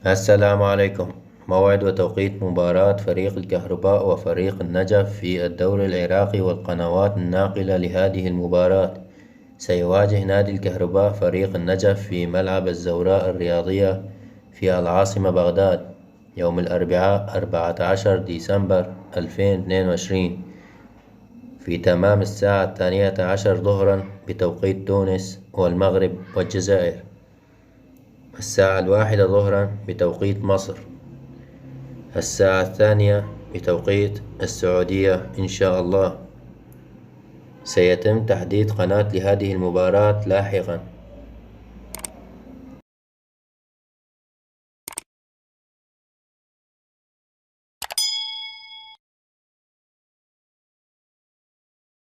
السلام عليكم. موعد وتوقيت مباراة فريق الكهرباء وفريق النجف في الدوري العراقي والقنوات الناقلة لهذه المباراة. سيواجه نادي الكهرباء فريق النجف في ملعب الزوراء الرياضية في العاصمة بغداد يوم الأربعاء 14 ديسمبر 2022 في تمام الساعة 12 ظهرا بتوقيت تونس والمغرب والجزائر، الساعة 1 ظهرا بتوقيت مصر، الساعة 2 بتوقيت السعودية إن شاء الله. سيتم تحديد قناة لهذه المباراة لاحقا.